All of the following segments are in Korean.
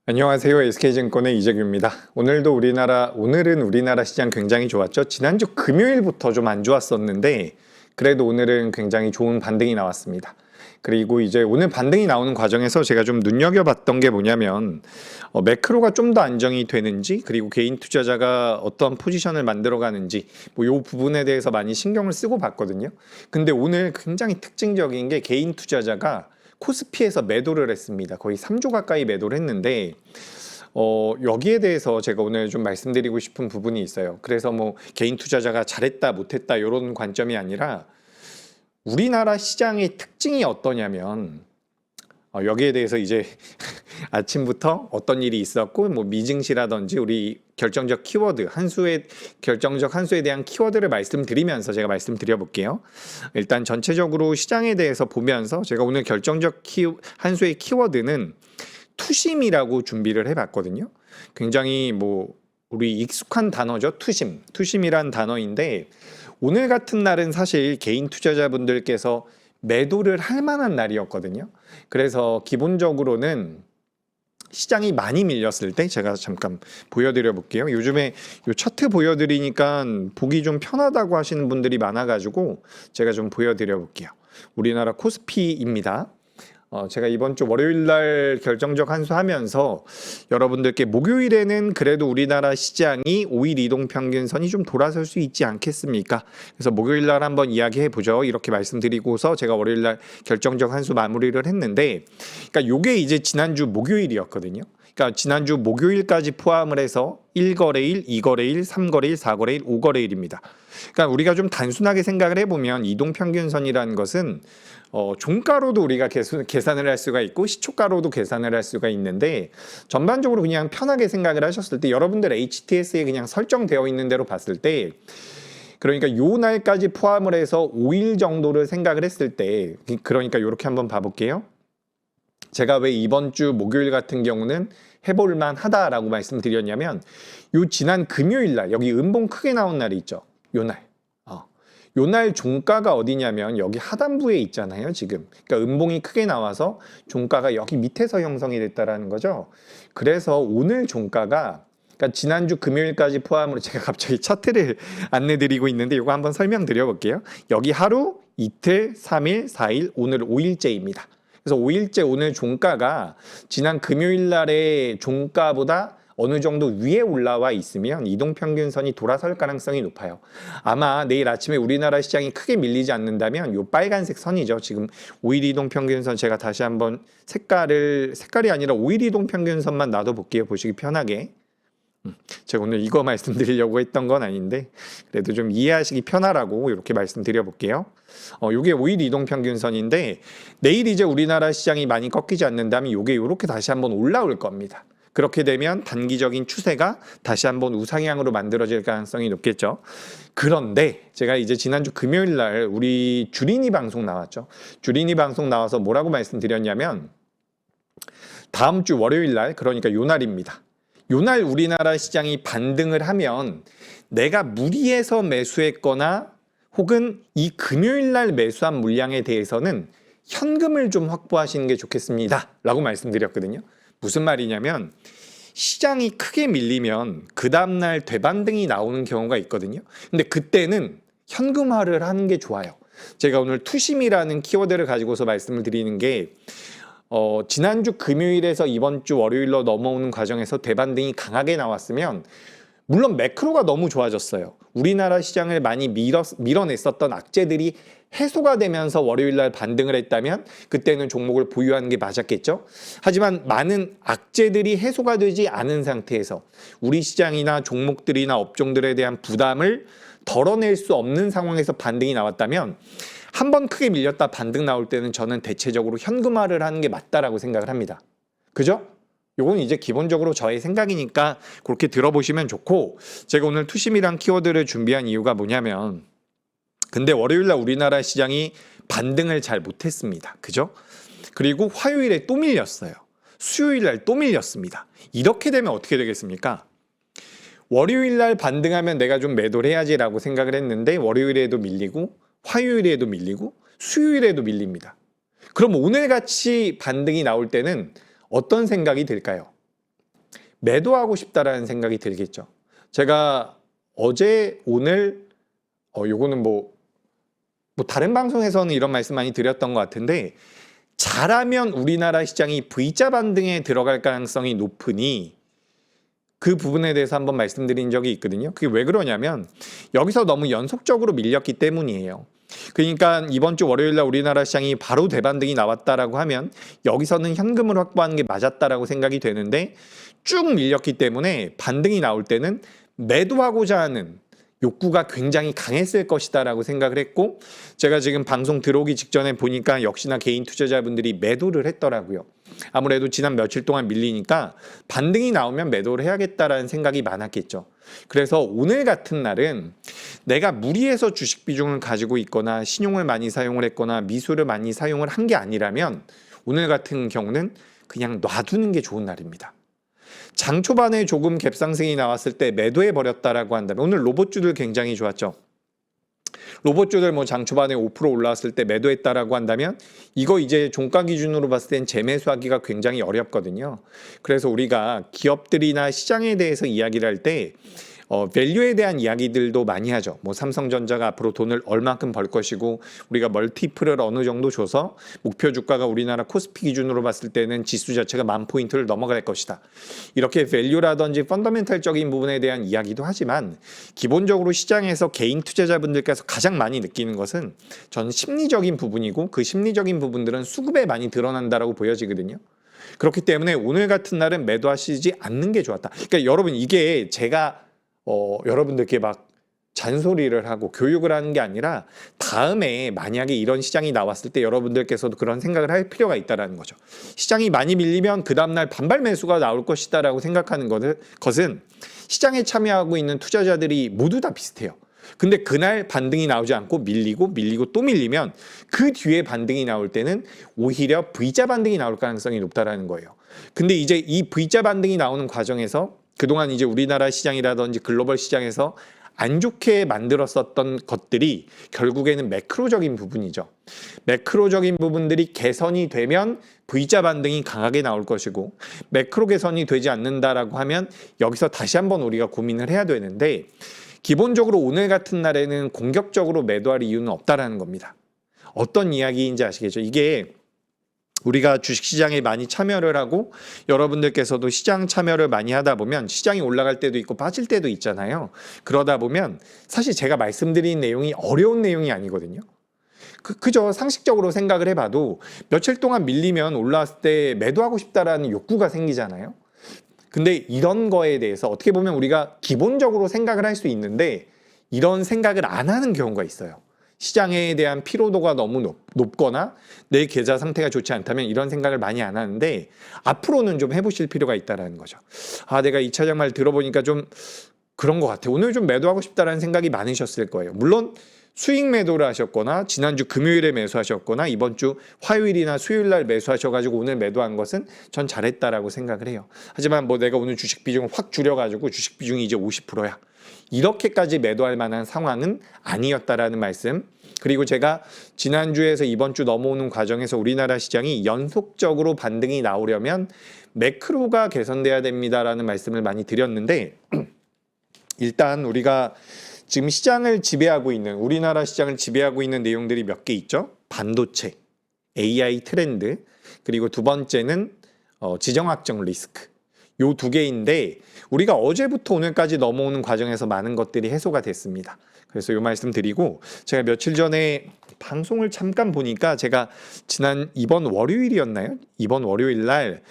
안녕하세요. SK증권의 이재규입니다. 오늘은 우리나라 시장 굉장히 좋았죠. 지난주 금요일부터 좀 안 좋았었는데 그래도 오늘은 굉장히 좋은 반등이 나왔습니다. 그리고 이제 오늘 반등이 나오는 과정에서 제가 좀 눈여겨봤던 게 뭐냐면 매크로가 좀 더 안정이 되는지, 그리고 개인 투자자가 어떤 포지션을 만들어가는지 이 부분에 대해서 많이 신경을 쓰고 봤거든요. 근데 오늘 굉장히 특징적인 게 개인 투자자가 코스피에서 매도를 했습니다. 거의 3조 가까이 매도를 했는데 여기에 대해서 제가 오늘 좀 말씀드리고 싶은 부분이 있어요. 그래서 개인 투자자가 잘했다 못했다 이런 관점이 아니라 우리나라 시장의 특징이 어떠냐면 여기에 대해서 이제 아침부터 어떤 일이 있었고 미증시라든지 우리 결정적 키워드 결정적 한수에 대한 키워드를 말씀드리면서 제가 말씀드려 볼게요. 일단 전체적으로 시장에 대해서 보면서 제가 오늘 결정적 한수의 키워드는 투심이라고 준비를 해봤거든요. 굉장히 우리 익숙한 단어죠. 투심이란 단어인데 오늘 같은 날은 사실 개인 투자자분들께서 매도를 할 만한 날이었거든요. 그래서 기본적으로는 시장이 많이 밀렸을 때 제가 잠깐 보여드려 볼게요. 요즘에 이 차트 보여드리니까 보기 좀 편하다고 하시는 분들이 많아가지고 제가 좀 보여드려 볼게요. 우리나라 코스피입니다. 제가 이번 주 월요일 날 결정적 한수 하면서 여러분들께 목요일에는 그래도 우리나라 시장이 5일 이동평균선이 좀 돌아설 수 있지 않겠습니까? 그래서 목요일 날 한번 이야기해 보죠. 이렇게 말씀드리고서 제가 월요일 날 결정적 한수 마무리를 했는데, 그러니까 요게 이제 지난주 목요일이었거든요. 그러니까 지난주 목요일까지 포함을 해서 1거래일, 2거래일, 3거래일, 4거래일, 5거래일입니다. 그러니까 우리가 좀 단순하게 생각을 해보면 이동평균선이라는 것은 종가로도 우리가 계산을 할 수가 있고 시초가로도 계산을 할 수가 있는데, 전반적으로 그냥 편하게 생각을 하셨을 때 여러분들 HTS에 그냥 설정되어 있는 대로 봤을 때, 그러니까 요 날까지 포함을 해서 5일 정도를 생각을 했을 때, 그러니까 이렇게 한번 봐볼게요. 제가 왜 이번 주 목요일 같은 경우는 해볼만 하다라고 말씀드렸냐면, 요 지난 금요일 날 여기 음봉 크게 나온 날이 있죠. 요 날 종가가 어디냐면 여기 하단부에 있잖아요, 지금. 그러니까 음봉이 크게 나와서 종가가 여기 밑에서 형성이 됐다라는 거죠. 그래서 오늘 종가가, 그러니까 지난주 금요일까지 포함으로 제가 갑자기 차트를 안내드리고 있는데 이거 한번 설명드려 볼게요. 여기 하루, 이틀, 3일, 4일, 오늘 5일째입니다. 그래서 5일째 오늘 종가가 지난 금요일 날의 종가보다 어느 정도 위에 올라와 있으면 이동평균선이 돌아설 가능성이 높아요. 아마 내일 아침에 우리나라 시장이 크게 밀리지 않는다면 이 빨간색 선이죠. 지금 5일 이동평균선 제가 다시 한번 색깔이 아니라 5일 이동평균선만 놔둬볼게요. 보시기 편하게. 제가 오늘 이거 말씀드리려고 했던 건 아닌데 그래도 좀 이해하시기 편하라고 이렇게 말씀드려 볼게요. 이게 5일 이동평균선인데 내일 이제 우리나라 시장이 많이 꺾이지 않는다면 이게 이렇게 다시 한번 올라올 겁니다. 그렇게 되면 단기적인 추세가 다시 한번 우상향으로 만들어질 가능성이 높겠죠. 그런데 제가 이제 지난주 금요일 날 우리 주린이 방송 나왔죠. 주린이 방송 나와서 뭐라고 말씀드렸냐면 다음 주 월요일 날, 그러니까 요 날입니다. 요 날 우리나라 시장이 반등을 하면 내가 무리해서 매수했거나 혹은 이 금요일 날 매수한 물량에 대해서는 현금을 좀 확보하시는 게 좋겠습니다 라고 말씀드렸거든요. 무슨 말이냐면 시장이 크게 밀리면 그 다음날 되반등이 나오는 경우가 있거든요. 근데 그때는 현금화를 하는 게 좋아요. 제가 오늘 투심이라는 키워드를 가지고서 말씀을 드리는 게 지난주 금요일에서 이번 주 월요일로 넘어오는 과정에서 대반등이 강하게 나왔으면 물론 매크로가 너무 좋아졌어요. 우리나라 시장을 많이 밀어냈었던 악재들이 해소가 되면서 월요일 날 반등을 했다면 그때는 종목을 보유하는 게 맞았겠죠. 하지만 많은 악재들이 해소가 되지 않은 상태에서 우리 시장이나 종목들이나 업종들에 대한 부담을 덜어낼 수 없는 상황에서 반등이 나왔다면 한번 크게 밀렸다 반등 나올 때는 저는 대체적으로 현금화를 하는 게 맞다라고 생각을 합니다. 그죠? 요건 이제 기본적으로 저의 생각이니까 그렇게 들어보시면 좋고, 제가 오늘 투심이란 키워드를 준비한 이유가 뭐냐면, 근데 월요일날 우리나라 시장이 반등을 잘 못했습니다. 그죠? 그리고 화요일에 또 밀렸어요. 수요일날 또 밀렸습니다. 이렇게 되면 어떻게 되겠습니까? 월요일날 반등하면 내가 좀 매도를 해야지라고 생각을 했는데 월요일에도 밀리고 화요일에도 밀리고 수요일에도 밀립니다. 그럼 오늘같이 반등이 나올 때는 어떤 생각이 들까요? 매도하고 싶다라는 생각이 들겠죠. 제가 어제 오늘 요거는 뭐 다른 방송에서는 이런 말씀 많이 드렸던 것 같은데, 잘하면 우리나라 시장이 V자 반등에 들어갈 가능성이 높으니 그 부분에 대해서 한번 말씀드린 적이 있거든요. 그게 왜 그러냐면 여기서 너무 연속적으로 밀렸기 때문이에요. 그러니까 이번 주 월요일 날 우리나라 시장이 바로 대반등이 나왔다라고 하면 여기서는 현금을 확보하는 게 맞았다라고 생각이 되는데, 쭉 밀렸기 때문에 반등이 나올 때는 매도하고자 하는 욕구가 굉장히 강했을 것이다라고 생각을 했고, 제가 지금 방송 들어오기 직전에 보니까 역시나 개인 투자자분들이 매도를 했더라고요. 아무래도 지난 며칠 동안 밀리니까 반등이 나오면 매도를 해야겠다라는 생각이 많았겠죠. 그래서 오늘 같은 날은 내가 무리해서 주식 비중을 가지고 있거나 신용을 많이 사용을 했거나 미수를 많이 사용을 한 게 아니라면 오늘 같은 경우는 그냥 놔두는 게 좋은 날입니다. 장 초반에 조금 갭상승이 나왔을 때 매도해 버렸다라고 한다면, 오늘 로봇주들 굉장히 좋았죠. 로봇주들 뭐 장 초반에 5% 올라왔을 때 매도했다라고 한다면 이거 이제 종가 기준으로 봤을 땐 재매수하기가 굉장히 어렵거든요. 그래서 우리가 기업들이나 시장에 대해서 이야기를 할 때 밸류에 대한 이야기들도 많이 하죠. 뭐 삼성전자가 앞으로 돈을 얼마큼 벌 것이고 우리가 멀티플을 어느 정도 줘서 목표 주가가 우리나라 코스피 기준으로 봤을 때는 지수 자체가 10,000포인트를 넘어갈 것이다. 이렇게 밸류라든지 펀더멘탈적인 부분에 대한 이야기도 하지만, 기본적으로 시장에서 개인 투자자분들께서 가장 많이 느끼는 것은 전 심리적인 부분이고, 그 심리적인 부분들은 수급에 많이 드러난다라고 보여지거든요. 그렇기 때문에 오늘 같은 날은 매도하시지 않는 게 좋았다. 그러니까 여러분, 이게 제가 여러분들께 막 잔소리를 하고 교육을 하는 게 아니라, 다음에 만약에 이런 시장이 나왔을 때 여러분들께서도 그런 생각을 할 필요가 있다는 거죠. 시장이 많이 밀리면 그 다음날 반발 매수가 나올 것이다라고 생각하는 것은 시장에 참여하고 있는 투자자들이 모두 다 비슷해요. 근데 그날 반등이 나오지 않고 밀리고 또 밀리면 그 뒤에 반등이 나올 때는 오히려 V자 반등이 나올 가능성이 높다라는 거예요. 근데 이제 이 V자 반등이 나오는 과정에서 그동안 이제 우리나라 시장이라든지 글로벌 시장에서 안 좋게 만들었었던 것들이 결국에는 매크로적인 부분이죠. 매크로적인 부분들이 개선이 되면 V자 반등이 강하게 나올 것이고, 매크로 개선이 되지 않는다라고 하면 여기서 다시 한번 우리가 고민을 해야 되는데, 기본적으로 오늘 같은 날에는 공격적으로 매도할 이유는 없다라는 겁니다. 어떤 이야기인지 아시겠죠? 이게 우리가 주식시장에 많이 참여를 하고 여러분들께서도 시장 참여를 많이 하다 보면 시장이 올라갈 때도 있고 빠질 때도 있잖아요. 그러다 보면 사실 제가 말씀드린 내용이 어려운 내용이 아니거든요. 그저 상식적으로 생각을 해봐도 며칠 동안 밀리면 올라왔을 때 매도하고 싶다라는 욕구가 생기잖아요. 근데 이런 거에 대해서 어떻게 보면 우리가 기본적으로 생각을 할 수 있는데 이런 생각을 안 하는 경우가 있어요. 시장에 대한 피로도가 너무 높거나 내 계좌 상태가 좋지 않다면 이런 생각을 많이 안 하는데, 앞으로는 좀 해보실 필요가 있다는 거죠. 내가 이 차장 말 들어보니까 좀 그런 것 같아. 오늘 좀 매도하고 싶다라는 생각이 많으셨을 거예요. 물론 수익 매도를 하셨거나 지난주 금요일에 매수하셨거나 이번 주 화요일이나 수요일 날 매수하셔가지고 오늘 매도한 것은 전 잘했다라고 생각을 해요. 하지만 뭐 내가 오늘 주식 비중을 확 줄여가지고 주식 비중이 이제 50%야. 이렇게까지 매도할 만한 상황은 아니었다라는 말씀. 그리고 제가 지난주에서 이번 주 넘어오는 과정에서 우리나라 시장이 연속적으로 반등이 나오려면 매크로가 개선돼야 됩니다라는 말씀을 많이 드렸는데, 일단 우리가 지금 시장을 지배하고 있는, 우리나라 시장을 지배하고 있는 내용들이 몇 개 있죠. 반도체, AI 트렌드, 그리고 두 번째는 지정학적 리스크. 요 두 개인데 우리가 어제부터 오늘까지 넘어오는 과정에서 많은 것들이 해소가 됐습니다. 그래서 요 말씀 드리고, 제가 며칠 전에 방송을 잠깐 보니까 제가 이번 월요일이었나요? 이번 월요일 날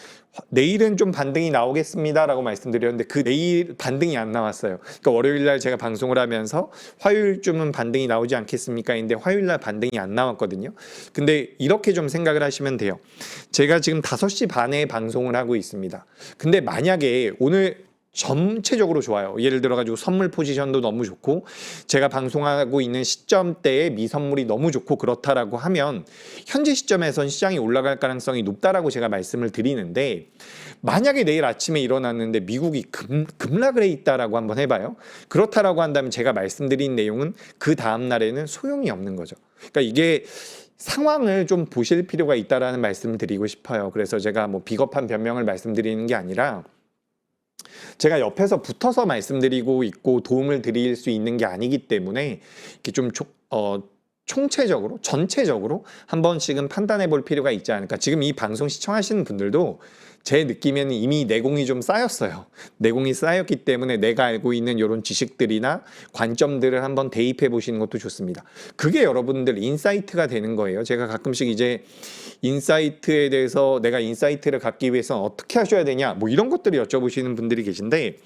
내일은 좀 반등이 나오겠습니다라고 말씀드렸는데 그 내일 반등이 안 나왔어요. 그러니까 월요일 날 제가 방송을 하면서 화요일쯤은 반등이 나오지 않겠습니까? 했는데 화요일 날 반등이 안 나왔거든요. 근데 이렇게 좀 생각을 하시면 돼요. 제가 지금 5시 반에 방송을 하고 있습니다. 근데 만약에 오늘 전체적으로 좋아요. 예를 들어가지고 선물 포지션도 너무 좋고 제가 방송하고 있는 시점대에 미선물이 너무 좋고 그렇다라고 하면 현재 시점에선 시장이 올라갈 가능성이 높다라고 제가 말씀을 드리는데, 만약에 내일 아침에 일어났는데 미국이 급락을 해 있다라고 한번 해봐요. 그렇다라고 한다면 제가 말씀드린 내용은 그 다음 날에는 소용이 없는 거죠. 그러니까 이게 상황을 좀 보실 필요가 있다라는 말씀을 드리고 싶어요. 그래서 제가 뭐 비겁한 변명을 말씀드리는 게 아니라 제가 옆에서 붙어서 말씀드리고 있고 도움을 드릴 수 있는 게 아니기 때문에 이렇게 좀 총체적으로, 전체적으로 한 번씩은 판단해 볼 필요가 있지 않을까. 지금 이 방송 시청하시는 분들도 제 느낌에는 이미 내공이 좀 쌓였어요. 내공이 쌓였기 때문에 내가 알고 있는 이런 지식들이나 관점들을 한번 대입해 보시는 것도 좋습니다. 그게 여러분들 인사이트가 되는 거예요. 제가 가끔씩 이제 인사이트에 대해서 내가 인사이트를 갖기 위해서는 어떻게 하셔야 되냐, 뭐 이런 것들을 여쭤보시는 분들이 계신데,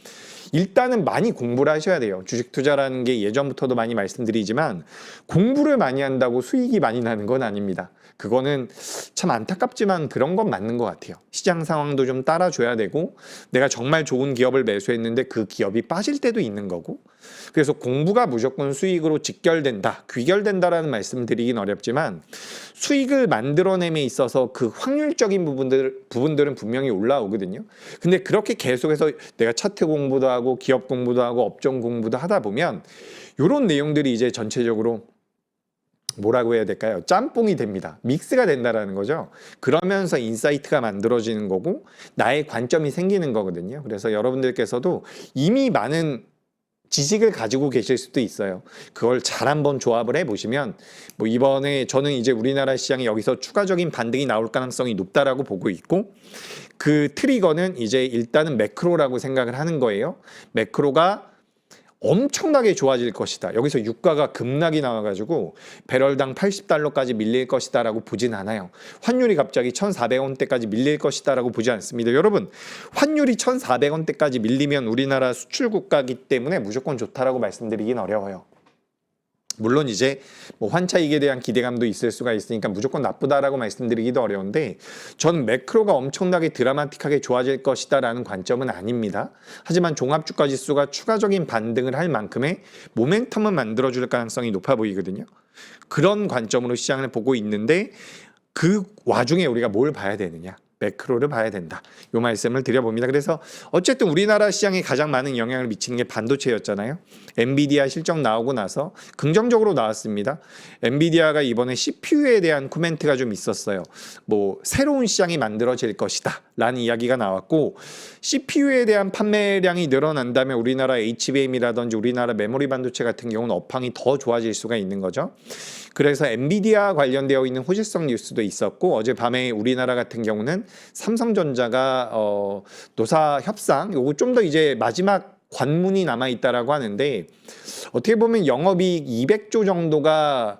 일단은 많이 공부를 하셔야 돼요. 주식 투자라는 게 예전부터도 많이 말씀드리지만 공부를 많이 한다고 수익이 많이 나는 건 아닙니다. 그거는 참 안타깝지만 그런 건 맞는 것 같아요. 시장 상황도 좀 따라줘야 되고, 내가 정말 좋은 기업을 매수했는데 그 기업이 빠질 때도 있는 거고, 그래서 공부가 무조건 수익으로 직결된다, 귀결된다라는 말씀 드리긴 어렵지만 수익을 만들어냄에 있어서 그 확률적인 부분들은 분명히 올라오거든요. 근데 그렇게 계속해서 내가 차트 공부도 하고 기업 공부도 하고 업종 공부도 하다 보면 이런 내용들이 이제 전체적으로 뭐라고 해야 될까요? 짬뽕이 됩니다. 믹스가 된다라는 거죠. 그러면서 인사이트가 만들어지는 거고 나의 관점이 생기는 거거든요. 그래서 여러분들께서도 이미 많은 지식을 가지고 계실 수도 있어요. 그걸 잘 한번 조합을 해보시면, 뭐 이번에 저는 이제 우리나라 시장이 여기서 추가적인 반등이 나올 가능성이 높다라고 보고 있고, 그 트리거는 이제 일단은 매크로라고 생각을 하는 거예요. 매크로가 엄청나게 좋아질 것이다. 여기서 유가가 급락이 나와가지고 배럴당 80달러까지 밀릴 것이다 라고 보진 않아요. 환율이 갑자기 1,400원대까지 밀릴 것이다 라고 보지 않습니다. 여러분, 환율이 1,400원대까지 밀리면 우리나라 수출 국가이기 때문에 무조건 좋다라고 말씀드리긴 어려워요. 물론 이제 뭐 환차익에 대한 기대감도 있을 수가 있으니까 무조건 나쁘다라고 말씀드리기도 어려운데, 저는 매크로가 엄청나게 드라마틱하게 좋아질 것이다 라는 관점은 아닙니다. 하지만 종합주가지수가 추가적인 반등을 할 만큼의 모멘텀을 만들어줄 가능성이 높아 보이거든요. 그런 관점으로 시장을 보고 있는데, 그 와중에 우리가 뭘 봐야 되느냐, 매크로를 봐야 된다, 이 말씀을 드려봅니다. 그래서 어쨌든 우리나라 시장에 가장 많은 영향을 미치는 게 반도체였잖아요. 엔비디아 실적 나오고 나서 긍정적으로 나왔습니다. 엔비디아가 이번에 CPU에 대한 코멘트가 좀 있었어요. 뭐 새로운 시장이 만들어질 것이다 라는 이야기가 나왔고, CPU에 대한 판매량이 늘어난다면 우리나라 HBM이라든지 우리나라 메모리 반도체 같은 경우는 업황이 더 좋아질 수가 있는 거죠. 그래서 엔비디아 관련되어 있는 호재성 뉴스도 있었고, 어젯밤에 우리나라 같은 경우는 삼성전자가 노사 협상, 요거 좀 더 이제 마지막 관문이 남아 있다라고 하는데, 어떻게 보면 영업이익 200조 정도가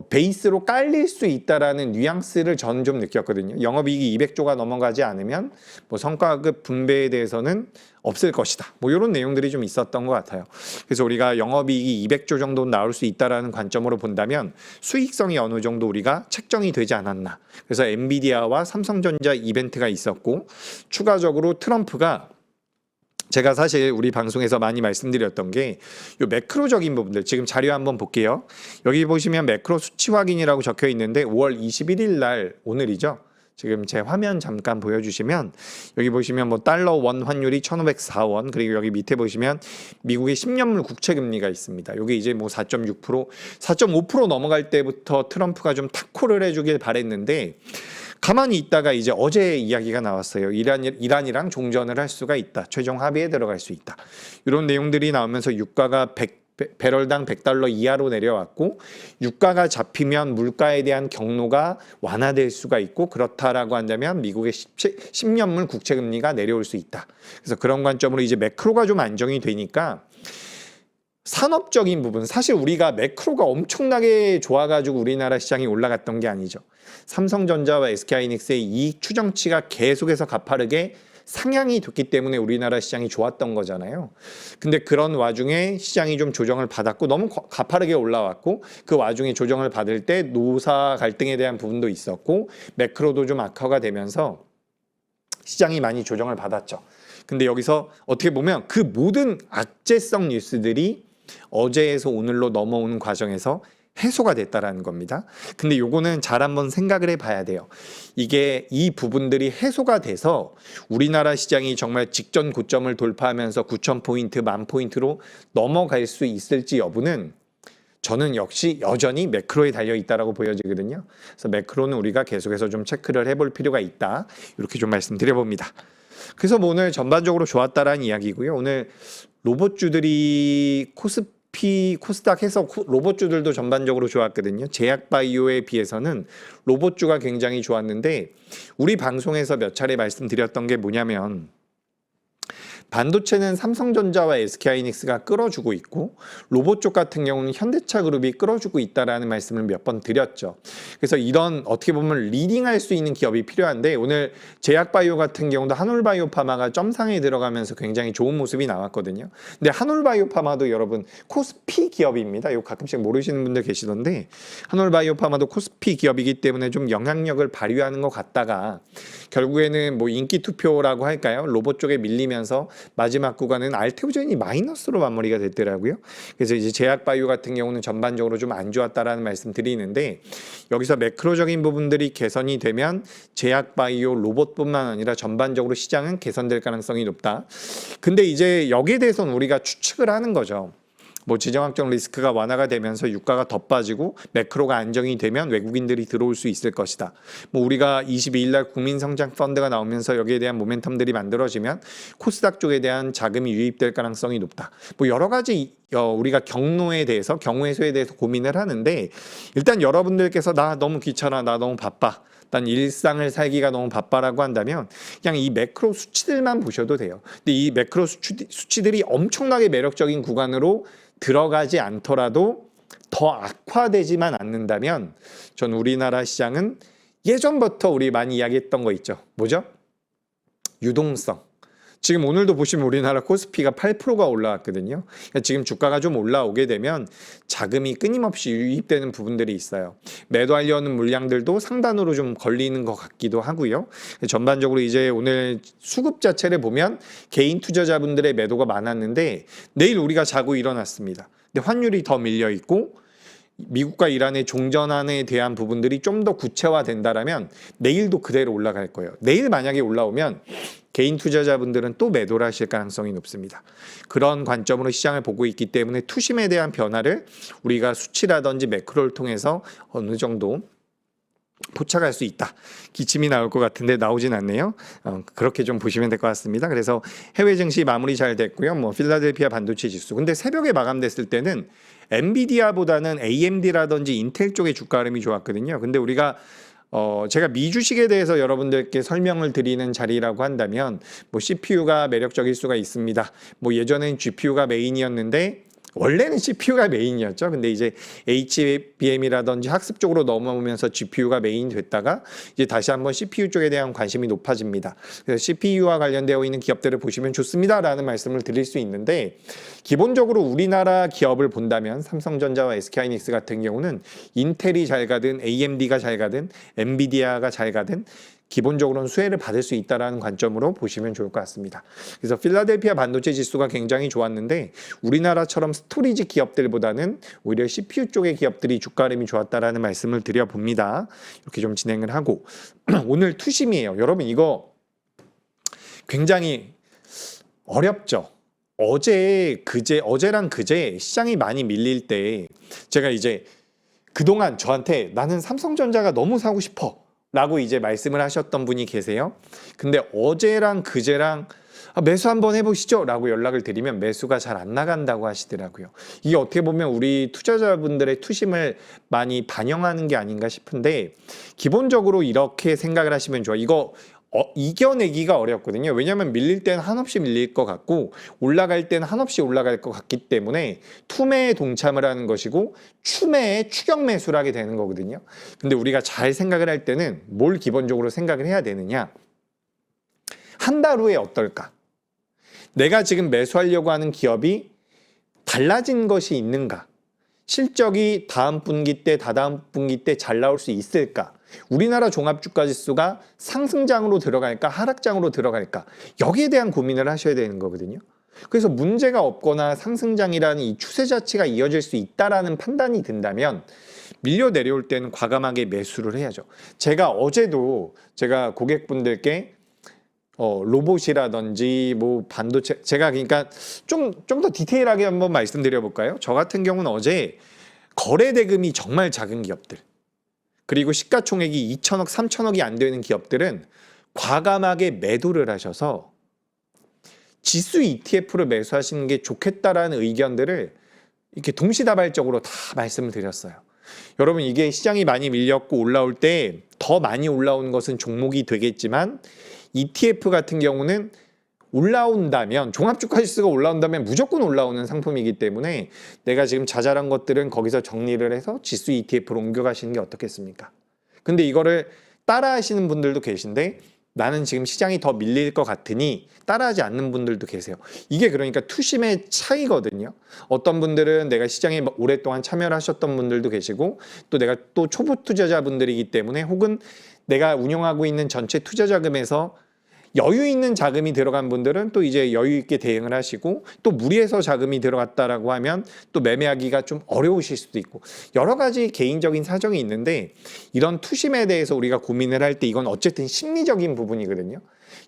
베이스로 깔릴 수 있다라는 뉘앙스를 저는 좀 느꼈거든요. 영업이익이 200조가 넘어가지 않으면 뭐 성과급 분배에 대해서는 없을 것이다, 뭐 이런 내용들이 좀 있었던 것 같아요. 그래서 우리가 영업이익이 200조 정도 나올 수 있다라는 관점으로 본다면 수익성이 어느 정도 우리가 책정이 되지 않았나. 그래서 엔비디아와 삼성전자 이벤트가 있었고, 추가적으로 트럼프가, 제가 사실 우리 방송에서 많이 말씀드렸던 게 요 매크로적인 부분들, 지금 자료 한번 볼게요. 여기 보시면 매크로 수치 확인이라고 적혀 있는데 5월 21일 날, 오늘이죠. 지금 제 화면 잠깐 보여주시면 여기 보시면 뭐 달러 원 환율이 1,504원, 그리고 여기 밑에 보시면 미국의 10년물 국채 금리가 있습니다. 여기 이제 뭐 4.6%, 4.5% 넘어갈 때부터 트럼프가 좀 탁코를 해주길 바랬는데, 가만히 있다가 이제 어제 이야기가 나왔어요. 이란이랑 종전을 할 수가 있다, 최종 합의에 들어갈 수 있다, 이런 내용들이 나오면서 유가가 배럴당 100달러 이하로 내려왔고, 유가가 잡히면 물가에 대한 경로가 완화될 수가 있고, 그렇다라고 한다면 미국의 10년물 국채 금리가 내려올 수 있다. 그래서 그런 관점으로 이제 매크로가 좀 안정이 되니까 산업적인 부분, 사실 우리가 매크로가 엄청나게 좋아가지고 우리나라 시장이 올라갔던 게 아니죠. 삼성전자와 SK하이닉스의 이익 추정치가 계속해서 가파르게 상향이 됐기 때문에 우리나라 시장이 좋았던 거잖아요. 근데 그런 와중에 시장이 좀 조정을 받았고 너무 가파르게 올라왔고, 그 와중에 조정을 받을 때 노사 갈등에 대한 부분도 있었고 매크로도 좀 악화가 되면서 시장이 많이 조정을 받았죠. 근데 여기서 어떻게 보면 그 모든 악재성 뉴스들이 어제에서 오늘로 넘어오는 과정에서 해소가 됐다라는 겁니다. 근데 요거는 잘 한번 생각을 해봐야 돼요. 이게 이 부분들이 해소가 돼서 우리나라 시장이 정말 직전 고점을 돌파하면서 9,000포인트, 10,000포인트로 넘어갈 수 있을지 여부는 저는 역시 여전히 매크로에 달려 있다라고 보여지거든요. 그래서 매크로는 우리가 계속해서 좀 체크를 해볼 필요가 있다, 이렇게 좀 말씀드려봅니다. 그래서 뭐 오늘 전반적으로 좋았다라는 이야기고요. 오늘 로봇주들이 코스닥 해서 로봇주들도 전반적으로 좋았거든요. 제약바이오에 비해서는 로봇주가 굉장히 좋았는데 우리 방송에서 몇 차례 말씀드렸던 게 뭐냐면 반도체는 삼성전자와 SK하이닉스가 끌어주고 있고 로봇 쪽 같은 경우는 현대차그룹이 끌어주고 있다라는 말씀을 몇 번 드렸죠. 그래서 이런 어떻게 보면 리딩할 수 있는 기업이 필요한데 오늘 제약바이오 같은 경우도 한올바이오파마가 점상에 들어가면서 굉장히 좋은 모습이 나왔거든요. 근데 한올바이오파마도 여러분 코스피 기업입니다. 이거 가끔씩 모르시는 분들 계시던데 한올바이오파마도 코스피 기업이기 때문에 좀 영향력을 발휘하는 것 같다가 결국에는 뭐 인기 투표라고 할까요? 로봇 쪽에 밀리면서 마지막 구간은 알테오젠이 마이너스로 마무리가 됐더라고요. 그래서 이제 제약바이오 같은 경우는 전반적으로 좀 안 좋았다라는 말씀 드리는데 여기서 매크로적인 부분들이 개선이 되면 제약바이오 로봇뿐만 아니라 전반적으로 시장은 개선될 가능성이 높다. 근데 이제 여기에 대해서는 우리가 추측을 하는 거죠. 뭐 지정학적 리스크가 완화가 되면서 유가가 더 빠지고 매크로가 안정이 되면 외국인들이 들어올 수 있을 것이다. 뭐 우리가 22일 날 국민성장 펀드가 나오면서 여기에 대한 모멘텀들이 만들어지면 코스닥 쪽에 대한 자금이 유입될 가능성이 높다. 뭐 여러 가지 우리가 경로에 대해서 경우의 수에 대해서 고민을 하는데 일단 여러분들께서 나 너무 귀찮아, 나 너무 바빠. 난 일상을 살기가 너무 바빠라고 한다면 그냥 이 매크로 수치들만 보셔도 돼요. 근데 이 매크로 수치들이 엄청나게 매력적인 구간으로 들어가지 않더라도 더 악화되지만 않는다면 전 우리나라 시장은 예전부터 우리 많이 이야기했던 거 있죠. 뭐죠? 유동성. 지금 오늘도 보시면 우리나라 코스피가 8%가 올라왔거든요. 그러니까 지금 주가가 좀 올라오게 되면 자금이 끊임없이 유입되는 부분들이 있어요. 매도하려는 물량들도 상단으로 좀 걸리는 것 같기도 하고요. 전반적으로 이제 오늘 수급 자체를 보면 개인 투자자분들의 매도가 많았는데 내일 우리가 자고 일어났습니다. 근데 환율이 더 밀려 있고 미국과 이란의 종전안에 대한 부분들이 좀 더 구체화된다라면 내일도 그대로 올라갈 거예요. 내일 만약에 올라오면 개인 투자자분들은 또 매도를 하실 가능성이 높습니다. 그런 관점으로 시장을 보고 있기 때문에 투심에 대한 변화를 우리가 수치라든지 매크로를 통해서 어느 정도 포착할 수 있다. 기침이 나올 것 같은데 나오진 않네요. 그렇게 좀 보시면 될 것 같습니다. 그래서 해외 증시 마무리 잘 됐고요. 뭐 필라델피아 반도체 지수. 근데 새벽에 마감됐을 때는 엔비디아보다는 AMD라든지 인텔 쪽의 주가 흐름이 좋았거든요. 근데 우리가 제가 미주식에 대해서 여러분들께 설명을 드리는 자리라고 한다면 뭐 CPU가 매력적일 수가 있습니다. 뭐 예전엔 GPU가 메인이었는데 원래는 CPU가 메인이었죠. 근데 이제 HBM이라든지 학습 쪽으로 넘어오면서 GPU가 메인 됐다가 이제 다시 한번 CPU 쪽에 대한 관심이 높아집니다. 그래서 CPU와 관련되어 있는 기업들을 보시면 좋습니다라는 말씀을 드릴 수 있는데 기본적으로 우리나라 기업을 본다면 삼성전자와 SK하이닉스 같은 경우는 인텔이 잘 가든 AMD가 잘 가든 엔비디아가 잘 가든 기본적으로는 수혜를 받을 수 있다는 관점으로 보시면 좋을 것 같습니다. 그래서 필라델피아 반도체 지수가 굉장히 좋았는데 우리나라처럼 스토리지 기업들보다는 오히려 CPU 쪽의 기업들이 주가 흐름이 좋았다라는 말씀을 드려봅니다. 이렇게 좀 진행을 하고 오늘 투심이에요. 여러분 이거 굉장히 어렵죠. 어제랑 그제 시장이 많이 밀릴 때 제가 이제 그동안 저한테 나는 삼성전자가 너무 사고 싶어 라고 이제 말씀을 하셨던 분이 계세요. 근데 어제랑 그제랑 매수 한번 해보시죠 라고 연락을 드리면 매수가 잘 안 나간다고 하시더라고요. 이게 어떻게 보면 우리 투자자분들의 투심을 많이 반영하는 게 아닌가 싶은데 기본적으로 이렇게 생각을 하시면 좋아요. 이거 이겨내기가 어렵거든요. 왜냐하면 밀릴 때는 한없이 밀릴 것 같고 올라갈 때는 한없이 올라갈 것 같기 때문에 투매에 동참을 하는 것이고 추매에 추격 매수를 하게 되는 거거든요. 근데 우리가 잘 생각을 할 때는 뭘 기본적으로 생각을 해야 되느냐. 한 달 후에 어떨까? 내가 지금 매수하려고 하는 기업이 달라진 것이 있는가? 실적이 다음 분기 때, 다다음 분기 때 잘 나올 수 있을까? 우리나라 종합주가지수가 상승장으로 들어갈까 하락장으로 들어갈까 여기에 대한 고민을 하셔야 되는 거거든요. 그래서 문제가 없거나 상승장이라는 이 추세 자체가 이어질 수 있다라는 판단이 든다면 밀려 내려올 때는 과감하게 매수를 해야죠. 제가 어제도 제가 고객분들께 로봇이라든지 뭐 반도체 제가 그러니까 좀 더 디테일하게 한번 말씀드려 볼까요? 저 같은 경우는 어제 거래 대금이 정말 작은 기업들 그리고 시가총액이 2천억, 3천억이 안 되는 기업들은 과감하게 매도를 하셔서 지수 ETF를 매수하시는 게 좋겠다라는 의견들을 이렇게 동시다발적으로 다 말씀을 드렸어요. 여러분, 이게 시장이 많이 밀렸고 올라올 때 더 많이 올라온 것은 종목이 되겠지만 ETF 같은 경우는 올라온다면, 종합주가지수가 올라온다면 무조건 올라오는 상품이기 때문에 내가 지금 자잘한 것들은 거기서 정리를 해서 지수 ETF로 옮겨가시는 게 어떻겠습니까? 근데 이거를 따라 하시는 분들도 계신데 나는 지금 시장이 더 밀릴 것 같으니 따라하지 않는 분들도 계세요. 이게 그러니까 투심의 차이거든요. 어떤 분들은 내가 시장에 오랫동안 참여를 하셨던 분들도 계시고, 또 내가 또 초보 투자자분들이기 때문에, 혹은 내가 운영하고 있는 전체 투자 자금에서 여유 있는 자금이 들어간 분들은 또 이제 여유 있게 대응을 하시고, 또 무리해서 자금이 들어갔다라고 하면 또 매매하기가 좀 어려우실 수도 있고, 여러 가지 개인적인 사정이 있는데, 이런 투심에 대해서 우리가 고민을 할 때 이건 어쨌든 심리적인 부분이거든요.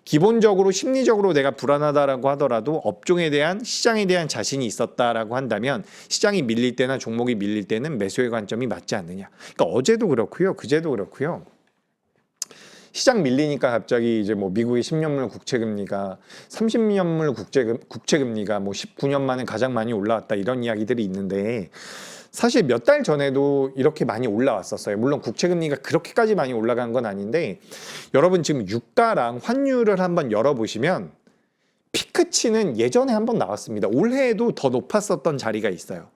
기본적으로 심리적으로 내가 불안하다라고 하더라도 업종에 대한, 시장에 대한 자신이 있었다라고 한다면 시장이 밀릴 때나 종목이 밀릴 때는 매수의 관점이 맞지 않느냐. 그러니까 어제도 그렇고요, 그제도 그렇고요. 시장 밀리니까 갑자기 이제 뭐 미국의 10년물 국채금리가 30년물 국채금리가 뭐 19년 만에 가장 많이 올라왔다, 이런 이야기들이 있는데, 사실 몇 달 전에도 이렇게 많이 올라왔었어요. 물론 국채금리가 그렇게까지 많이 올라간 건 아닌데, 여러분 지금 유가랑 환율을 한번 열어보시면 피크치는 예전에 한번 나왔습니다. 올해에도 더 높았었던 자리가 있어요.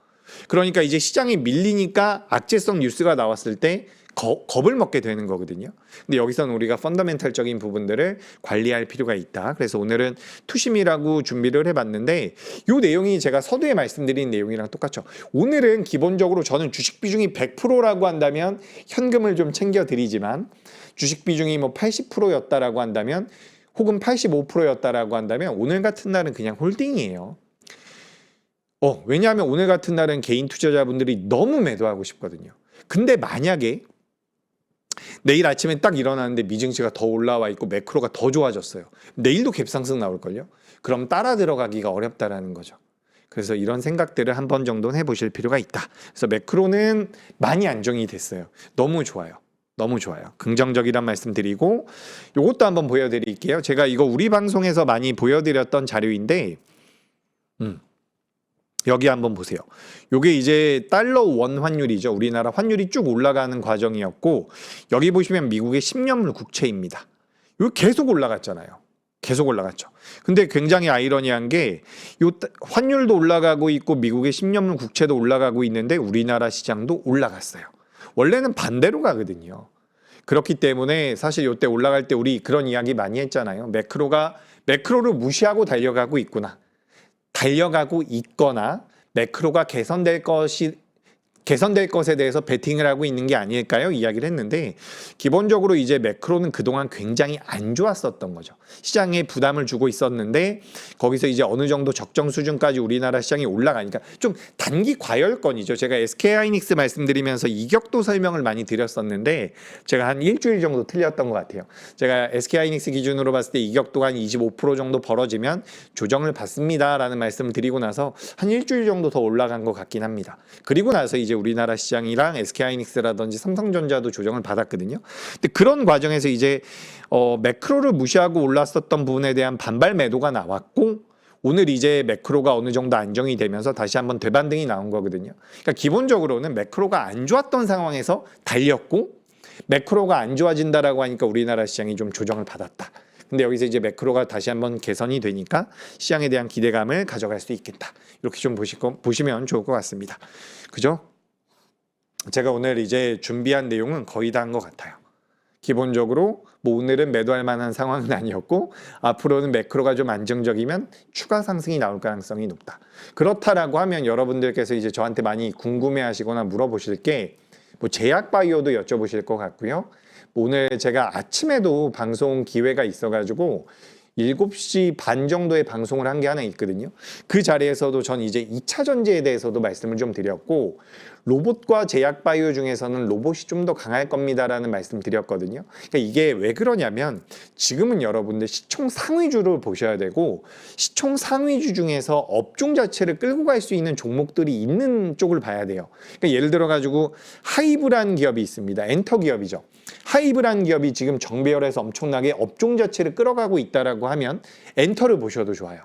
그러니까 이제 시장이 밀리니까 악재성 뉴스가 나왔을 때 겁을 먹게 되는 거거든요. 근데 여기서는 우리가 펀더멘탈적인 부분들을 관리할 필요가 있다. 그래서 오늘은 투심이라고 준비를 해봤는데, 이 내용이 제가 서두에 말씀드린 내용이랑 똑같죠. 오늘은 기본적으로 저는 주식 비중이 100%라고 한다면 현금을 좀 챙겨드리지만, 주식 비중이 뭐 80%였다라고 한다면, 혹은 85%였다라고 한다면 오늘 같은 날은 그냥 홀딩이에요. 왜냐하면 오늘 같은 날은 개인 투자자분들이 너무 매도하고 싶거든요. 근데 만약에 내일 아침에 딱 일어나는데 미증시가 더 올라와 있고 매크로가 더 좋아졌어요. 내일도 갭상승 나올걸요? 그럼 따라 들어가기가 어렵다라는 거죠. 그래서 이런 생각들을 한 번 정도는 해보실 필요가 있다. 그래서 매크로는 많이 안정이 됐어요. 너무 좋아요. 너무 좋아요. 긍정적이란 말씀 드리고, 이것도 한번 보여드릴게요. 제가 이거 우리 방송에서 많이 보여드렸던 자료인데, 여기 한번 보세요. 요게 이제 달러 원 환율이죠. 우리나라 환율이 쭉 올라가는 과정이었고, 여기 보시면 미국의 10년물 국채입니다. 요 계속 올라갔잖아요. 계속 올라갔죠. 근데 굉장히 아이러니한 게, 요 환율도 올라가고 있고 미국의 10년물 국채도 올라가고 있는데 우리나라 시장도 올라갔어요. 원래는 반대로 가거든요. 그렇기 때문에 사실 요때 올라갈 때 우리 그런 이야기 많이 했잖아요. 매크로를 무시하고 달려가고 있구나. 달려가고 있거나 매크로가 개선될 것에 대해서 베팅을 하고 있는 게 아닐까요? 이야기를 했는데, 기본적으로 이제 매크로는 그동안 굉장히 안 좋았었던 거죠. 시장에 부담을 주고 있었는데 거기서 이제 어느 정도 적정 수준까지 우리나라 시장이 올라가니까 좀 단기 과열권이죠. 제가 SK하이닉스 말씀드리면서 이격도 설명을 많이 드렸었는데 제가 한 일주일 정도 틀렸던 것 같아요. 제가 SK하이닉스 기준으로 봤을 때 이격도가 한 25% 정도 벌어지면 조정을 받습니다라는 말씀을 드리고 나서 한 일주일 정도 더 올라간 것 같긴 합니다. 그리고 나서 이제 우리나라 시장이랑 SK하이닉스라든지 삼성전자도 조정을 받았거든요. 근데 그런 과정에서 이제 매크로를 무시하고 올랐었던 부분에 대한 반발 매도가 나왔고, 오늘 이제 매크로가 어느 정도 안정이 되면서 다시 한번 되반등이 나온 거거든요. 그러니까 기본적으로는 매크로가 안 좋았던 상황에서 달렸고, 매크로가 안 좋아진다라고 하니까 우리나라 시장이 좀 조정을 받았다. 근데 여기서 이제 매크로가 다시 한번 개선이 되니까 시장에 대한 기대감을 가져갈 수 있겠다. 이렇게 좀 보시면 좋을 것 같습니다. 그죠? 제가 오늘 이제 준비한 내용은 거의 다 한 것 같아요. 기본적으로 뭐 오늘은 매도할 만한 상황은 아니었고, 앞으로는 매크로가 좀 안정적이면 추가 상승이 나올 가능성이 높다. 그렇다라고 하면 여러분들께서 이제 저한테 많이 궁금해하시거나 물어보실 게, 뭐 제약바이오도 여쭤보실 것 같고요. 오늘 제가 아침에도 방송 기회가 있어가지고 7시 반 정도에 방송을 한 게 하나 있거든요. 그 자리에서도 전 이제 2차 전지에 대해서도 말씀을 좀 드렸고, 로봇과 제약바이오 중에서는 로봇이 좀 더 강할 겁니다라는 말씀 드렸거든요. 그러니까 이게 왜 그러냐면, 지금은 여러분들 시총 상위주를 보셔야 되고, 시총 상위주 중에서 업종 자체를 끌고 갈 수 있는 종목들이 있는 쪽을 봐야 돼요. 그러니까 예를 들어 가지고 하이브라는 기업이 있습니다. 엔터 기업이죠. 하이브라는 기업이 지금 정배열에서 엄청나게 업종 자체를 끌어가고 있다라고 하면 엔터를 보셔도 좋아요.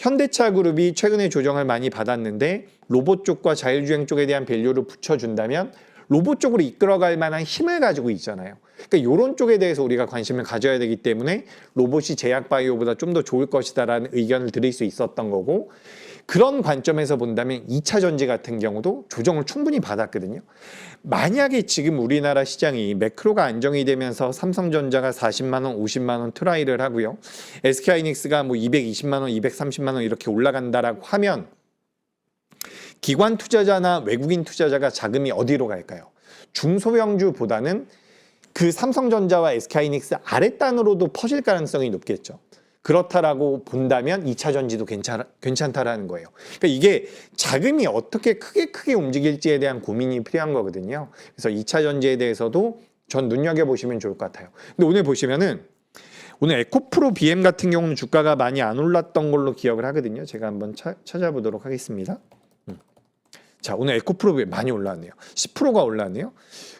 현대차 그룹이 최근에 조정을 많이 받았는데 로봇 쪽과 자율주행 쪽에 대한 밸류를 붙여준다면 로봇 쪽으로 이끌어갈 만한 힘을 가지고 있잖아요. 그러니까 이런 쪽에 대해서 우리가 관심을 가져야 되기 때문에 로봇이 제약바이오보다 좀 더 좋을 것이다라는 의견을 드릴 수 있었던 거고, 그런 관점에서 본다면 2차 전지 같은 경우도 조정을 충분히 받았거든요. 만약에 지금 우리나라 시장이 매크로가 안정이 되면서 삼성전자가 40만 원, 50만 원 트라이를 하고요. SK하이닉스가 뭐 220만 원, 230만 원 이렇게 올라간다라고 하면 기관 투자자나 외국인 투자자가 자금이 어디로 갈까요? 중소형주보다는 그 삼성전자와 SK하이닉스 아랫단으로도 퍼질 가능성이 높겠죠. 그렇다라고 본다면 2차 전지도 괜찮다라는 거예요. 그러니까 이게 자금이 어떻게 크게 움직일지에 대한 고민이 필요한 거거든요. 그래서 2차 전지에 대해서도 전 눈여겨보시면 좋을 것 같아요. 근데 오늘 보시면은 오늘 에코프로 BM 같은 경우는 주가가 많이 안 올랐던 걸로 기억을 하거든요. 제가 한번 찾아보도록 하겠습니다. 자, 오늘 에코프로 BM 많이 올라왔네요. 10%가 올라왔네요.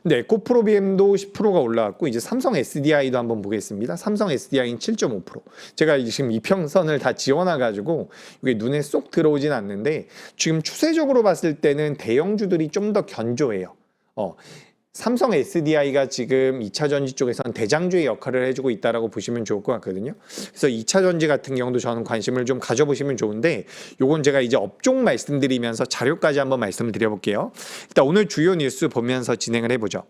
근데 에코프로 BM도 10%가 올라왔고, 이제 삼성 SDI도 한번 보겠습니다. 삼성 SDI는 7.5%. 제가 지금 이평선을 다 지워놔가지고 이게 눈에 쏙 들어오진 않는데, 지금 추세적으로 봤을 때는 대형주들이 좀 더 견조해요. 삼성 SDI가 지금 2차 전지 쪽에서는 대장주의 역할을 해주고 있다라고 보시면 좋을 것 같거든요. 그래서 2차 전지 같은 경우도 저는 관심을 좀 가져보시면 좋은데, 요건 제가 이제 업종 말씀드리면서 자료까지 한번 말씀을 드려볼게요. 일단 오늘 주요 뉴스 보면서 진행을 해보죠.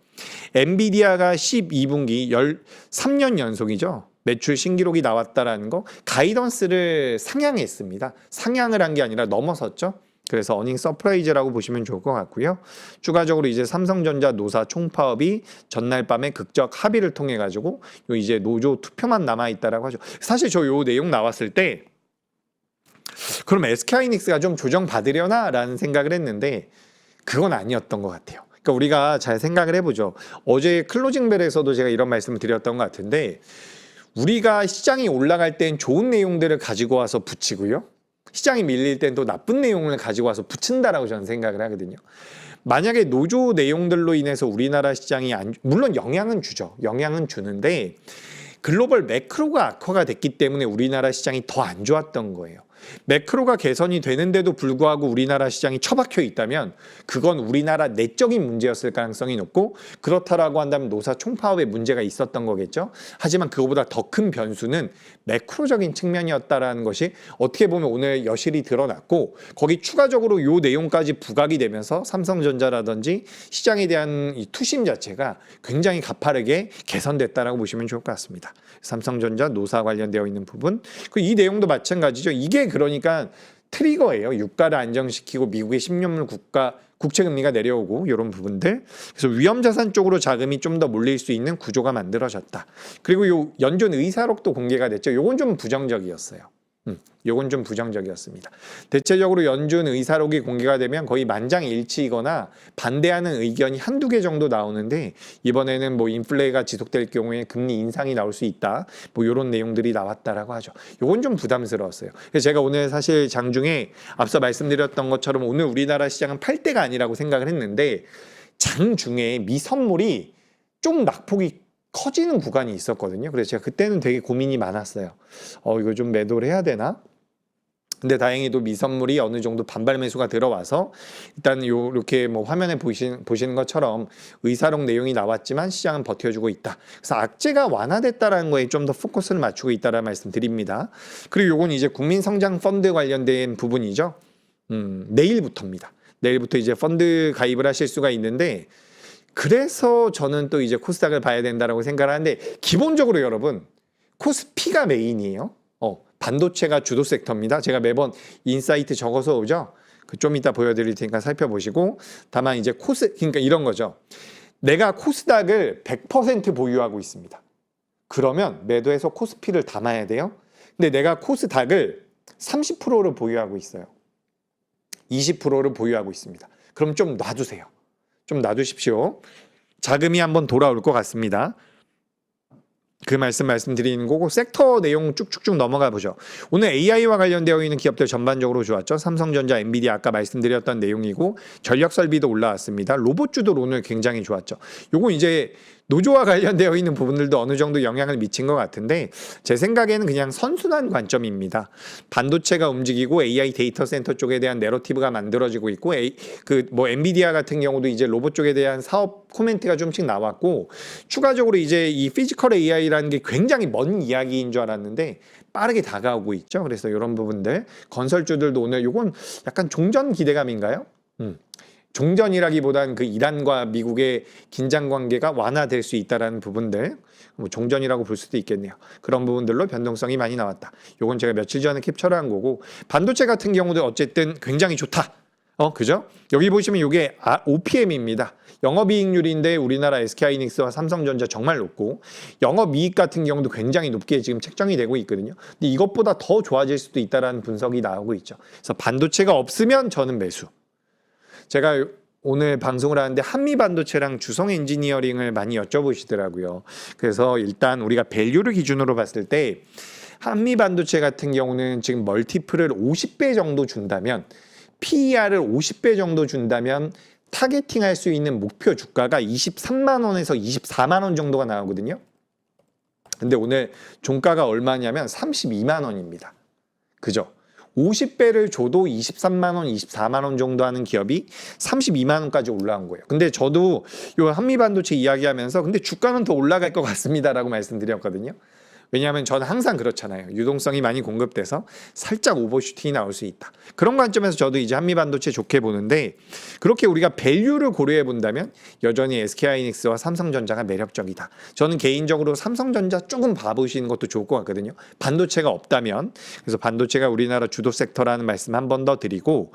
엔비디아가 12분기 13년 연속이죠. 매출 신기록이 나왔다라는 거, 가이던스를 상향했습니다. 상향을 한 게 아니라 넘어섰죠. 그래서 어닝 서프라이즈라고 보시면 좋을 것 같고요. 추가적으로 이제 삼성전자 노사 총파업이 전날 밤에 극적 합의를 통해 가지고 요 이제 노조 투표만 남아 있다라고 하죠. 사실 저 요 내용 나왔을 때 그럼 SK하이닉스가 좀 조정 받으려나라는 생각을 했는데 그건 아니었던 것 같아요. 그러니까 우리가 잘 생각을 해보죠. 어제 클로징벨에서도 제가 이런 말씀을 드렸던 것 같은데, 우리가 시장이 올라갈 땐 좋은 내용들을 가지고 와서 붙이고요. 시장이 밀릴 땐 또 나쁜 내용을 가지고 와서 붙인다라고 저는 생각을 하거든요. 만약에 노조 내용들로 인해서 우리나라 시장이 물론 영향은 주죠. 영향은 주는데 글로벌 매크로가 악화가 됐기 때문에 우리나라 시장이 더 안 좋았던 거예요. 매크로가 개선이 되는데도 불구하고 우리나라 시장이 처박혀 있다면 그건 우리나라 내적인 문제였을 가능성이 높고, 그렇다라고 한다면 노사 총파업에 문제가 있었던 거겠죠. 하지만 그거보다 더 큰 변수는 매크로적인 측면이었다라는 것이 어떻게 보면 오늘 여실히 드러났고, 거기 추가적으로 요 내용까지 부각이 되면서 삼성전자라든지 시장에 대한 이 투심 자체가 굉장히 가파르게 개선됐다라고 보시면 좋을 것 같습니다. 삼성전자 노사 관련되어 있는 부분, 이 내용도 마찬가지죠. 이게 그러니까 트리거예요. 유가를 안정시키고 미국의 10년물 국채 금리가 내려오고 이런 부분들. 그래서 위험 자산 쪽으로 자금이 좀 더 몰릴 수 있는 구조가 만들어졌다. 그리고 요 연준 의사록도 공개가 됐죠. 요건 좀 부정적이었어요. 요건 좀 부정적이었습니다. 대체적으로 연준 의사록이 공개가 되면 거의 만장일치이거나 반대하는 의견이 한두 개 정도 나오는데, 이번에는 뭐 인플레가 지속될 경우에 금리 인상이 나올 수 있다, 뭐 이런 내용들이 나왔다라고 하죠. 요건 좀 부담스러웠어요. 그래서 제가 오늘 사실 장중에 앞서 말씀드렸던 것처럼 오늘 우리나라 시장은 팔 때가 아니라고 생각을 했는데, 장중에 미선물이 좀 낙폭이 커지는 구간이 있었거든요. 그래서 제가 그때는 되게 고민이 많았어요. 이거 좀 매도를 해야 되나? 근데 다행히도 미선물이 어느 정도 반발 매수가 들어와서 일단 이렇게 뭐 화면에 보시는 것처럼 의사록 내용이 나왔지만 시장은 버텨주고 있다. 그래서 악재가 완화됐다라는 거에 좀 더 포커스를 맞추고 있다라는 말씀 드립니다. 그리고 요건 이제 국민성장펀드 관련된 부분이죠. 내일부터입니다. 내일부터 이제 펀드 가입을 하실 수가 있는데, 그래서 저는 또 이제 코스닥을 봐야 된다라고 생각을 하는데, 기본적으로 여러분 코스피가 메인이에요. 반도체가 주도 섹터입니다. 제가 매번 인사이트 적어서 오죠. 좀 이따 보여드릴 테니까 살펴보시고, 다만 이제 그러니까 이런 거죠. 내가 코스닥을 100% 보유하고 있습니다. 그러면 매도해서 코스피를 담아야 돼요. 근데 내가 코스닥을 30%를 보유하고 있어요. 20%를 보유하고 있습니다. 그럼 좀 놔두세요. 좀 놔두십시오. 자금이 한번 돌아올 것 같습니다. 그 말씀드리는 거고, 섹터 내용 쭉쭉쭉 넘어가 보죠. 오늘 AI와 관련되어 있는 기업들 전반적으로 좋았죠. 삼성전자, 엔비디아 아까 말씀드렸던 내용이고, 전력 설비도 올라왔습니다. 로봇주도 오늘 굉장히 좋았죠. 요거 이제 노조와 관련되어 있는 부분들도 어느 정도 영향을 미친 것 같은데 제 생각에는 그냥 선순환 관점입니다. 반도체가 움직이고 AI 데이터 센터 쪽에 대한 내러티브가 만들어지고 있고 엔비디아 같은 경우도 이제 로봇 쪽에 대한 사업 코멘트가 좀씩 나왔고 추가적으로 이제 이 피지컬 AI라는 게 굉장히 먼 이야기인 줄 알았는데 빠르게 다가오고 있죠. 그래서 이런 부분들 건설주들도 오늘 이건 약간 종전 기대감인가요? 종전이라기보다는 그 이란과 미국의 긴장 관계가 완화될 수 있다라는 부분들, 뭐 종전이라고 볼 수도 있겠네요. 그런 부분들로 변동성이 많이 나왔다. 요건 제가 며칠 전에 캡처를 한 거고, 반도체 같은 경우도 어쨌든 굉장히 좋다. 그죠? 여기 보시면 이게 OPM입니다. 영업이익률인데 우리나라 SK하이닉스와 삼성전자 정말 높고 영업이익 같은 경우도 굉장히 높게 지금 책정이 되고 있거든요. 근데 이것보다 더 좋아질 수도 있다라는 분석이 나오고 있죠. 그래서 반도체가 없으면 저는 매수. 제가 오늘 방송을 하는데 한미반도체랑 주성엔지니어링을 많이 여쭤보시더라고요. 그래서 일단 우리가 밸류를 기준으로 봤을 때 한미반도체 같은 경우는 지금 멀티플을 50배 정도 준다면 PER을 50배 정도 준다면 타겟팅할 수 있는 목표 주가가 23만 원에서 24만 원 정도가 나오거든요. 근데 오늘 종가가 얼마냐면 32만 원입니다. 그죠? 50배를 줘도 23만 원, 24만 원 정도 하는 기업이 32만 원까지 올라온 거예요. 근데 저도 요 한미반도체 이야기하면서 근데 주가는 더 올라갈 것 같습니다라고 말씀드렸거든요. 왜냐하면 저는 항상 그렇잖아요. 유동성이 많이 공급돼서 살짝 오버슈팅이 나올 수 있다. 그런 관점에서 저도 이제 한미반도체 좋게 보는데 그렇게 우리가 밸류를 고려해 본다면 여전히 SK하이닉스와 삼성전자가 매력적이다. 저는 개인적으로 삼성전자 조금 봐보시는 것도 좋을 것 같거든요. 반도체가 없다면. 그래서 반도체가 우리나라 주도 섹터라는 말씀 한 번 더 드리고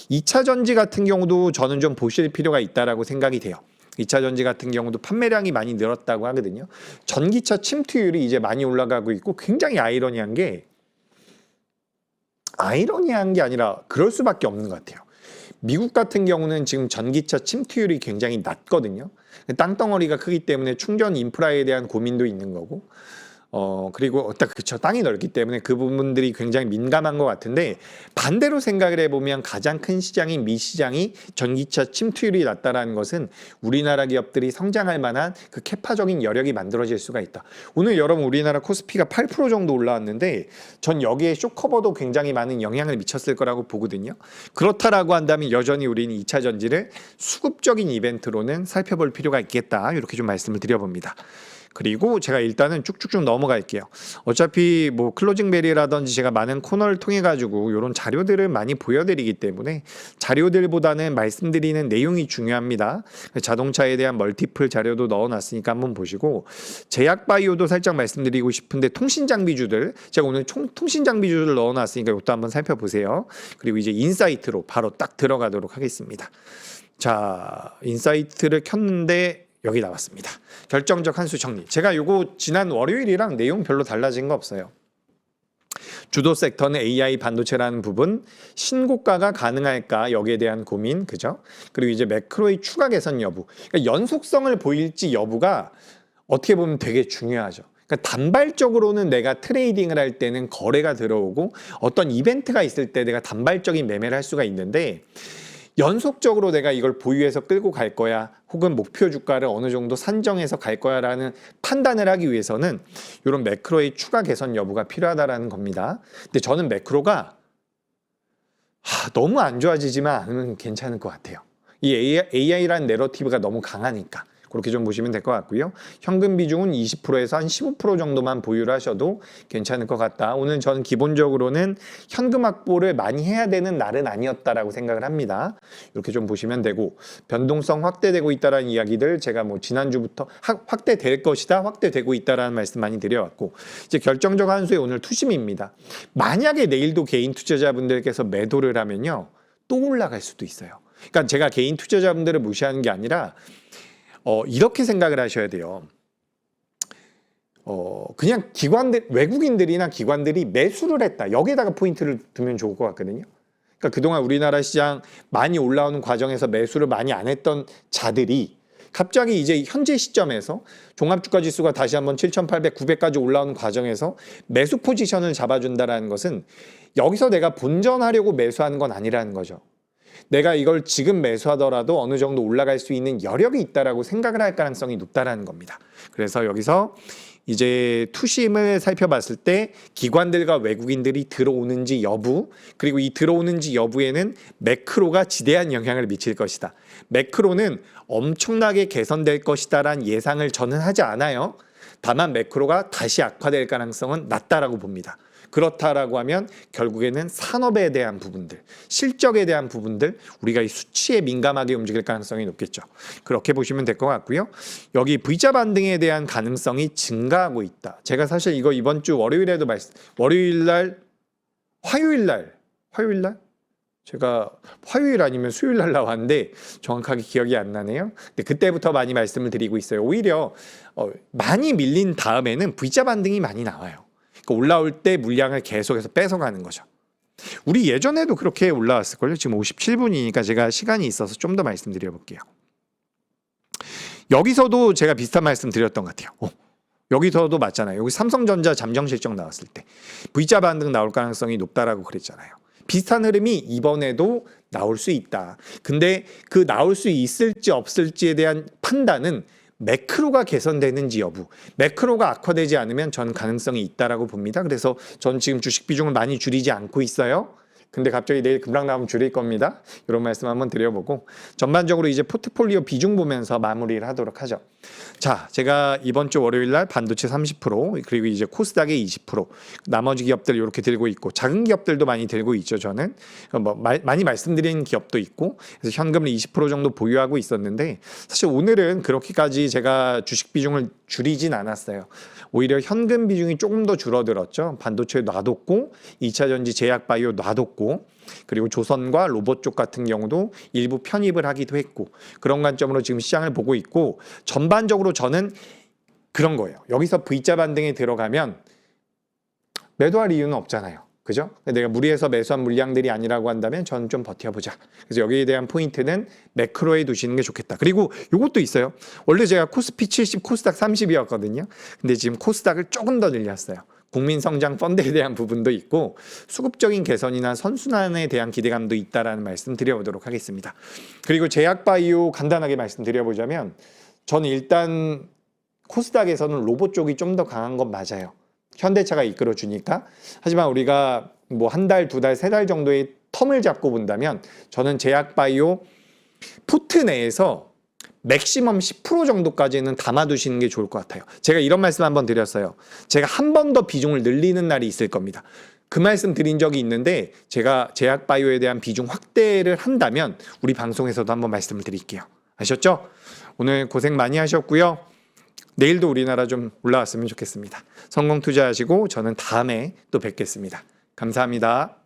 2차 전지 같은 경우도 저는 좀 보실 필요가 있다라고 생각이 돼요. 2차 전지 같은 경우도 판매량이 많이 늘었다고 하거든요. 전기차 침투율이 이제 많이 올라가고 있고 굉장히 아이러니한 게 아니라 그럴 수밖에 없는 것 같아요. 미국 같은 경우는 지금 전기차 침투율이 굉장히 낮거든요. 땅덩어리가 크기 때문에 충전 인프라에 대한 고민도 있는 거고 그리고 그쵸, 땅이 넓기 때문에 그 부분들이 굉장히 민감한 것 같은데 반대로 생각을 해보면 가장 큰 시장인 미 시장이 전기차 침투율이 낮다라는 것은 우리나라 기업들이 성장할 만한 그 캐파적인 여력이 만들어질 수가 있다. 오늘 여러분 우리나라 코스피가 8% 정도 올라왔는데 전 여기에 쇼커버도 굉장히 많은 영향을 미쳤을 거라고 보거든요. 그렇다라고 한다면 여전히 우리는 2차 전지를 수급적인 이벤트로는 살펴볼 필요가 있겠다. 이렇게 좀 말씀을 드려봅니다. 그리고 제가 일단은 쭉쭉쭉 넘어갈게요. 어차피 뭐 클로징 벨이라든지 제가 많은 코너를 통해 가지고 이런 자료들을 많이 보여드리기 때문에 자료들보다는 말씀드리는 내용이 중요합니다. 자동차에 대한 멀티플 자료도 넣어놨으니까 한번 보시고 제약바이오도 살짝 말씀드리고 싶은데 통신장비주들 제가 오늘 통신장비주를 넣어놨으니까 이것도 한번 살펴보세요. 그리고 이제 인사이트로 바로 딱 들어가도록 하겠습니다. 자, 인사이트를 켰는데 여기 나왔습니다. 결정적 한수 정리. 제가 요거 지난 월요일이랑 내용 별로 달라진 거 없어요. 주도 섹터는 AI 반도체라는 부분, 신고가가 가능할까 여기에 대한 고민, 그죠? 그리고 이제 매크로의 추가 개선 여부. 그러니까 연속성을 보일지 여부가 어떻게 보면 되게 중요하죠. 그러니까 단발적으로는 내가 트레이딩을 할 때는 거래가 들어오고 어떤 이벤트가 있을 때 내가 단발적인 매매를 할 수가 있는데 연속적으로 내가 이걸 보유해서 끌고 갈 거야 혹은 목표 주가를 어느 정도 산정해서 갈 거야 라는 판단을 하기 위해서는 이런 매크로의 추가 개선 여부가 필요하다라는 겁니다. 근데 저는 매크로가 너무 안 좋아지지만 않으면 괜찮을 것 같아요. 이 AI라는 내러티브가 너무 강하니까 그렇게 좀 보시면 될 것 같고요. 현금 비중은 20%에서 한 15% 정도만 보유를 하셔도 괜찮을 것 같다. 오늘 저는 기본적으로는 현금 확보를 많이 해야 되는 날은 아니었다라고 생각을 합니다. 이렇게 좀 보시면 되고 변동성 확대되고 있다라는 이야기들 제가 뭐 지난주부터 확대될 것이다, 확대되고 있다라는 말씀 많이 드려왔고 이제 결정적 한수의 오늘 투심입니다. 만약에 내일도 개인 투자자분들께서 매도를 하면요 또 올라갈 수도 있어요. 그러니까 제가 개인 투자자분들을 무시하는 게 아니라 이렇게 생각을 하셔야 돼요. 그냥 외국인들이나 기관들이 매수를 했다. 여기에다가 포인트를 두면 좋을 것 같거든요. 그러니까 그동안 우리나라 시장 많이 올라오는 과정에서 매수를 많이 안 했던 자들이 갑자기 이제 현재 시점에서 종합주가지수가 다시 한번 7,800, 900까지 올라오는 과정에서 매수 포지션을 잡아준다는 것은 여기서 내가 본전하려고 매수하는 건 아니라는 거죠. 내가 이걸 지금 매수하더라도 어느 정도 올라갈 수 있는 여력이 있다라고 생각을 할 가능성이 높다라는 겁니다. 그래서 여기서 이제 투심을 살펴봤을 때 기관들과 외국인들이 들어오는지 여부, 그리고 이 들어오는지 여부에는 매크로가 지대한 영향을 미칠 것이다. 매크로는 엄청나게 개선될 것이다라는 예상을 저는 하지 않아요. 다만 매크로가 다시 악화될 가능성은 낮다라고 봅니다. 그렇다라고 하면 결국에는 산업에 대한 부분들, 실적에 대한 부분들, 우리가 이 수치에 민감하게 움직일 가능성이 높겠죠. 그렇게 보시면 될 것 같고요. 여기 V자 반등에 대한 가능성이 증가하고 있다. 제가 사실 이거 이번 주 월요일에도 화요일 날 제가 화요일 아니면 수요일 날 나왔는데 정확하게 기억이 안 나네요. 근데 그때부터 많이 말씀을 드리고 있어요. 오히려 많이 밀린 다음에는 V자 반등이 많이 나와요. 올라올 때 물량을 계속해서 뺏어가는 거죠. 우리 예전에도 그렇게 올라왔을걸요. 지금 57분이니까 제가 시간이 있어서 좀 더 말씀드려 볼게요. 여기서도 제가 비슷한 말씀 드렸던 것 같아요. 여기서도 맞잖아요. 여기 삼성전자 잠정 실적 나왔을 때 V자 반등 나올 가능성이 높다라고 그랬잖아요. 비슷한 흐름이 이번에도 나올 수 있다. 근데 그 나올 수 있을지 없을지에 대한 판단은 매크로가 개선되는지 여부, 매크로가 악화되지 않으면 전 가능성이 있다라고 봅니다. 그래서 전 지금 주식 비중을 많이 줄이지 않고 있어요. 근데 갑자기 내일 급락 나오면 줄일 겁니다. 이런 말씀 한번 드려보고 전반적으로 이제 포트폴리오 비중 보면서 마무리를 하도록 하죠. 자, 제가 이번 주 월요일 날 반도체 30%, 그리고 이제 코스닥의 20%, 나머지 기업들 이렇게 들고 있고 작은 기업들도 많이 들고 있죠. 저는 많이 말씀드린 기업도 있고, 그래서 현금을 20% 정도 보유하고 있었는데 사실 오늘은 그렇게까지 제가 주식 비중을 줄이진 않았어요. 오히려 현금 비중이 조금 더 줄어들었죠. 반도체 놔뒀고 2차전지 제약바이오 놔뒀고, 그리고 조선과 로봇 쪽 같은 경우도 일부 편입을 하기도 했고, 그런 관점으로 지금 시장을 보고 있고, 전반적으로 저는 그런 거예요. 여기서 V자 반등에 들어가면 매도할 이유는 없잖아요. 그죠? 내가 무리해서 매수한 물량들이 아니라고 한다면 저는 좀 버텨보자. 그래서 여기에 대한 포인트는 매크로에 두시는 게 좋겠다. 그리고 이것도 있어요. 원래 제가 코스피 70, 코스닥 30이었거든요. 근데 지금 코스닥을 조금 더 늘렸어요. 국민성장 펀드에 대한 부분도 있고 수급적인 개선이나 선순환에 대한 기대감도 있다라는 말씀 드려보도록 하겠습니다. 그리고 제약바이오 간단하게 말씀드려보자면 저는 일단 코스닥에서는 로봇 쪽이 좀 더 강한 건 맞아요. 현대차가 이끌어 주니까. 하지만 우리가 뭐 한 달, 두 달, 세 달 정도의 텀을 잡고 본다면 저는 제약바이오 푸트 내에서 맥시멈 10% 정도까지는 담아두시는 게 좋을 것 같아요. 제가 이런 말씀 한번 드렸어요. 제가 한 번 더 비중을 늘리는 날이 있을 겁니다. 그 말씀 드린 적이 있는데 제가 제약바이오에 대한 비중 확대를 한다면 우리 방송에서도 한번 말씀을 드릴게요. 아셨죠? 오늘 고생 많이 하셨고요. 내일도 우리나라 좀 올라왔으면 좋겠습니다. 성공 투자하시고 저는 다음에 또 뵙겠습니다. 감사합니다.